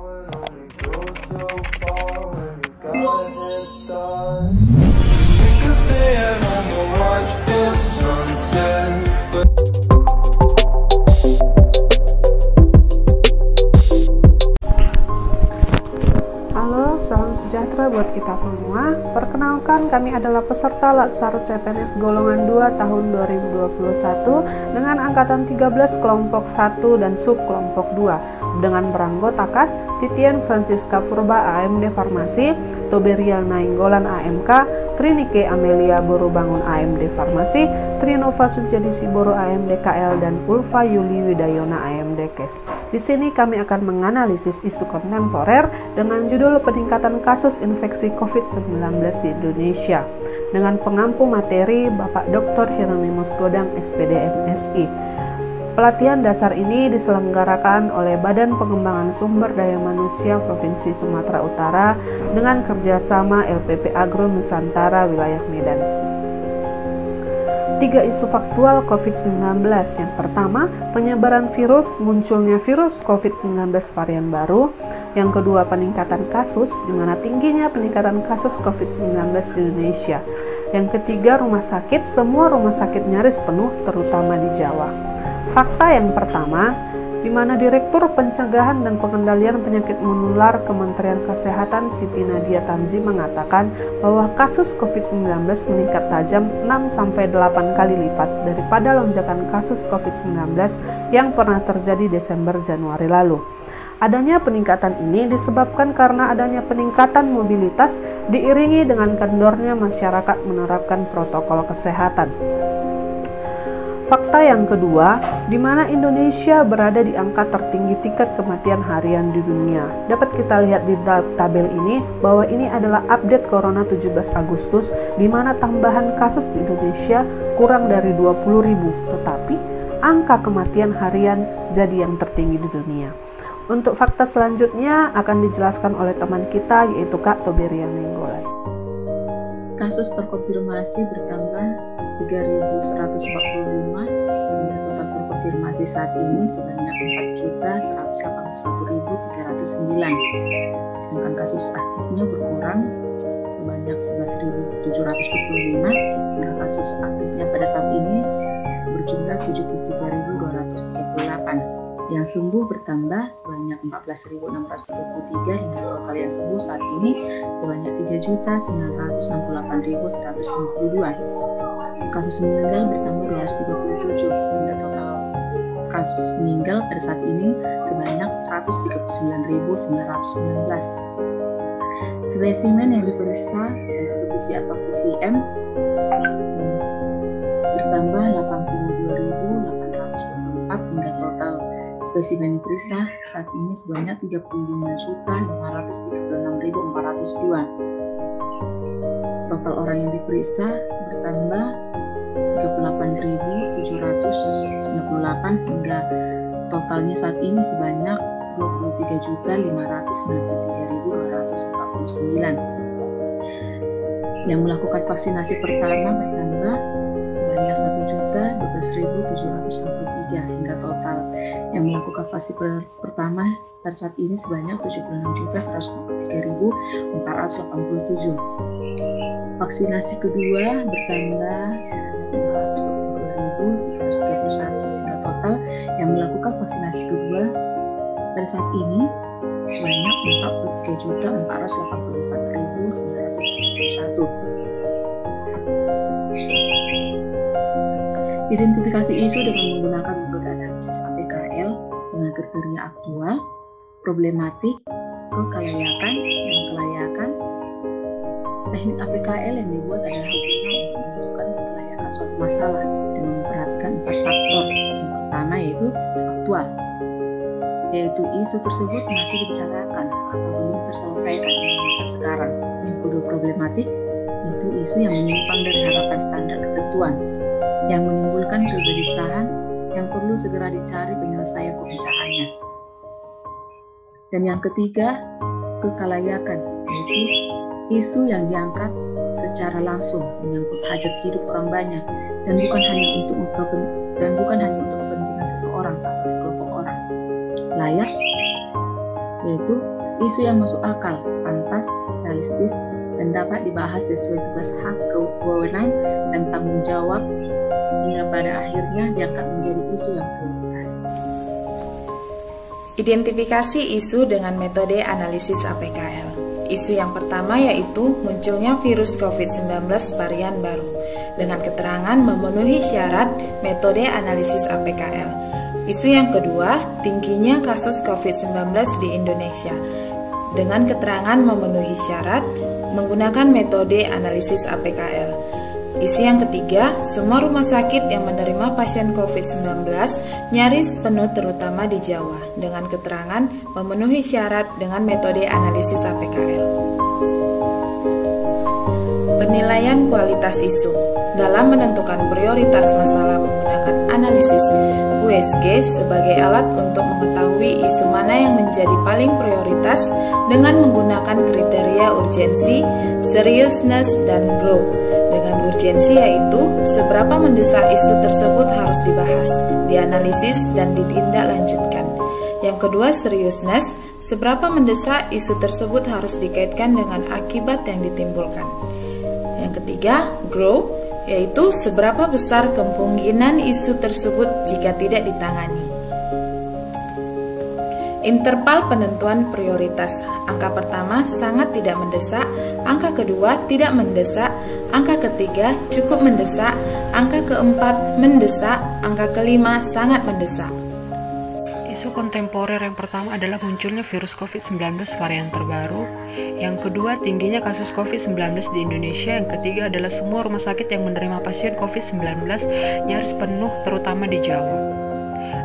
Halo, salam sejahtera buat kita semua. Perkenalkan, kami adalah peserta Latsar CPNS golongan 2 tahun 2021 dengan angkatan 13 kelompok 1 dan sub kelompok 2 dengan beranggotakan Titian Francisca Purba AMD Farmasi, Toberia Nainggolan AMK, Trinike Amelia Boru Bangun AMD Farmasi, Trinova Sujadi Siboro AMD KL, dan Ulfa Yuli Widayona AMD KES. Di sini kami akan menganalisis isu kontemporer dengan judul peningkatan kasus infeksi COVID-19 di Indonesia dengan pengampu materi Bapak Dr. Hieronymus Godang SPD MSI. Pelatihan dasar ini diselenggarakan oleh Badan Pengembangan Sumber Daya Manusia Provinsi Sumatera Utara dengan kerjasama LPP Agro Nusantara Wilayah Medan. 3 isu faktual COVID-19. Yang pertama, penyebaran virus, munculnya virus COVID-19 varian baru. Yang kedua, peningkatan kasus, di mana tingginya peningkatan kasus COVID-19 di Indonesia. Yang ketiga, rumah sakit, semua rumah sakit nyaris penuh, terutama di Jawa. Fakta yang pertama, di mana Direktur Pencegahan dan Pengendalian Penyakit Menular Kementerian Kesehatan Siti Nadia Tamzi mengatakan bahwa kasus COVID-19 meningkat tajam 6-8 kali lipat daripada lonjakan kasus COVID-19 yang pernah terjadi Desember Januari lalu. Adanya peningkatan ini disebabkan karena adanya peningkatan mobilitas diiringi dengan kendornya masyarakat menerapkan protokol kesehatan. Fakta yang kedua, di mana Indonesia berada di angka tertinggi tingkat kematian harian di dunia. Dapat kita lihat di tabel ini bahwa ini adalah update Corona 17 Agustus, di mana tambahan kasus di Indonesia kurang dari 20.000, tetapi angka kematian harian jadi yang tertinggi di dunia. Untuk fakta selanjutnya akan dijelaskan oleh teman kita, yaitu Kak Toberia Nainggolan. Kasus terkonfirmasi bertambah 3.145 hingga total terkonfirmasi saat ini sebanyak 4.181.309. Sedangkan kasus aktifnya berkurang sebanyak 11.725 hingga kasus aktifnya pada saat ini berjumlah 73.238. Yang sembuh bertambah sebanyak 14.633 hingga total yang sembuh saat ini sebanyak 3.968.152. Kasus meninggal bertambah 237 hingga total kasus meninggal pada saat ini sebanyak 139.919. Spesimen yang diperiksa baik itu PCR atau TCM bertambah 82.824 hingga total spesimen diperiksa saat ini sebanyak 35.536.402. Total orang yang diperiksa bertambah 38.798 hingga totalnya saat ini sebanyak 23.593.249. Yang melakukan vaksinasi pertama bertambah sebanyak 1.012.763 hingga total yang melakukan vaksin pertama pada saat ini sebanyak 76.153.487. Vaksinasi kedua bertambah sebanyak 522.331 hingga total yang melakukan vaksinasi kedua pada saat ini sebanyak 43.484.971. Identifikasi isu dengan menggunakan metode analisis APKL dengan kriteria aktual, problematik, kelayakan, dan kelayakan. Teknik APKL yang dibuat adalah guna untuk menentukan kelayakan suatu masalah dengan memperhatikan 4 faktor. Yang pertama yaitu aktual, yaitu isu tersebut masih dibicarakan atau belum terselesaikan di masa sekarang. Yang kedua, problematik, yaitu isu yang menyimpang dari harapan standar ketentuan, yang menimbulkan kegelisahan yang perlu segera dicari penyelesaian pemecahannya. Dan yang ketiga, kekalayakan, yaitu isu yang diangkat secara langsung menyangkut hajat hidup orang banyak dan bukan hanya untuk kepentingan seseorang atau sekelompok orang. Layak, yaitu isu yang masuk akal, pantas, realistis, dan dapat dibahas sesuai tugas hak, kewenangan, dan tanggung jawab, hingga pada akhirnya diangkat menjadi isu yang prioritas. Identifikasi isu dengan metode analisis APKL. Isu yang pertama yaitu munculnya virus COVID-19 varian baru dengan keterangan memenuhi syarat metode analisis APKL. Isu yang kedua, tingginya kasus COVID-19 di Indonesia dengan keterangan memenuhi syarat menggunakan metode analisis APKL. Isu yang ketiga, semua rumah sakit yang menerima pasien COVID-19 nyaris penuh terutama di Jawa dengan keterangan memenuhi syarat dengan metode analisis APKL. Penilaian kualitas isu. Dalam menentukan prioritas masalah menggunakan analisis USG sebagai alat untuk mengetahui isu mana yang menjadi paling prioritas dengan menggunakan kriteria urgensi, seriousness, dan growth. Dengan urgensi yaitu seberapa mendesak isu tersebut harus dibahas, dianalisis, dan ditindaklanjutkan. Yang kedua, seriousness, seberapa mendesak isu tersebut harus dikaitkan dengan akibat yang ditimbulkan. Yang ketiga, growth, yaitu seberapa besar kemungkinan isu tersebut jika tidak ditangani. Interval penentuan prioritas. Angka pertama sangat tidak mendesak, angka kedua tidak mendesak, angka ketiga cukup mendesak, angka keempat mendesak, angka kelima sangat mendesak. Isu kontemporer yang pertama adalah munculnya virus COVID-19 varian terbaru. Yang kedua, tingginya kasus COVID-19 di Indonesia. Yang ketiga adalah semua rumah sakit yang menerima pasien COVID-19 nyaris penuh terutama di Jawa.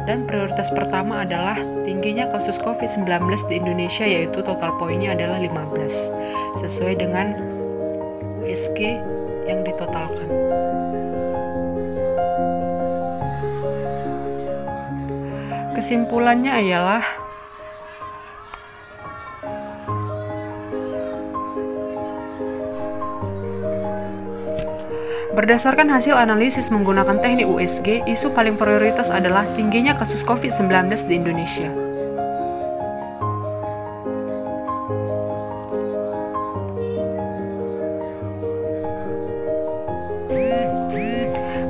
Dan prioritas pertama adalah tingginya kasus COVID-19 di Indonesia, yaitu total poinnya adalah 15 sesuai dengan USG yang ditotalkan. Kesimpulannya ialah berdasarkan hasil analisis menggunakan teknik USG, isu paling prioritas adalah tingginya kasus COVID-19 di Indonesia.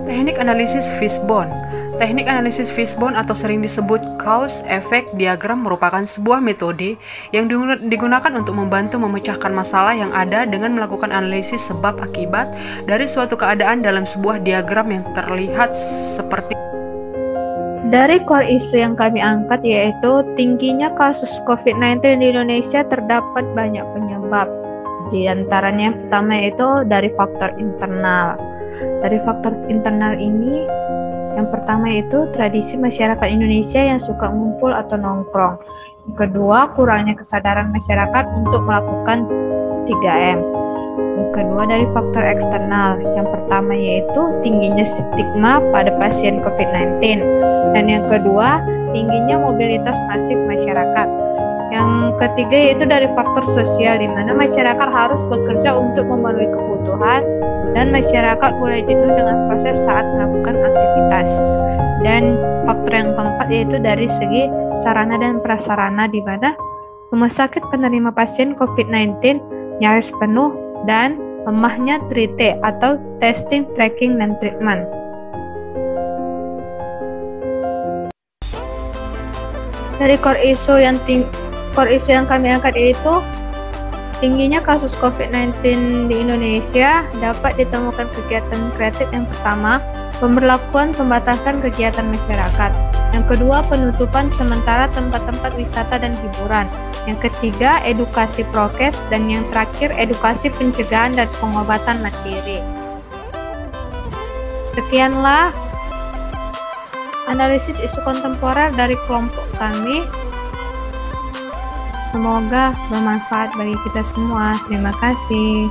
Teknik analisis Fishbone. Teknik analisis Fishbone atau sering disebut cause-effect diagram merupakan sebuah metode yang digunakan untuk membantu memecahkan masalah yang ada dengan melakukan analisis sebab akibat dari suatu keadaan dalam sebuah diagram yang terlihat seperti. Dari core isu yang kami angkat yaitu tingginya kasus COVID-19 di Indonesia terdapat banyak penyebab. Di antaranya yang pertama yaitu dari faktor internal. Dari faktor internal ini yang pertama itu tradisi masyarakat Indonesia yang suka ngumpul atau nongkrong. Yang kedua, kurangnya kesadaran masyarakat untuk melakukan 3M. Yang kedua, dari faktor eksternal. Yang pertama yaitu tingginya stigma pada pasien COVID-19. Dan yang kedua, tingginya mobilitas masif masyarakat. Yang ketiga yaitu dari faktor sosial, di mana masyarakat harus bekerja untuk memenuhi kebutuhan dan masyarakat mulai jenuh dengan proses saat melakukan aktivitas. Dan faktor yang keempat yaitu dari segi sarana dan prasarana, di mana rumah sakit penerima pasien COVID-19 nyaris penuh dan lemahnya 3T atau testing, tracking, dan treatment. Dari core isu yang kami angkat yaitu tingginya kasus COVID-19 di Indonesia dapat ditemukan kegiatan kreatif. Yang pertama, pemberlakuan pembatasan kegiatan masyarakat. Yang kedua, penutupan sementara tempat-tempat wisata dan hiburan. Yang ketiga, edukasi prokes. Dan yang terakhir, edukasi pencegahan dan pengobatan mandiri. Sekianlah analisis isu kontemporer dari kelompok kami. Semoga bermanfaat bagi kita semua. Terima kasih.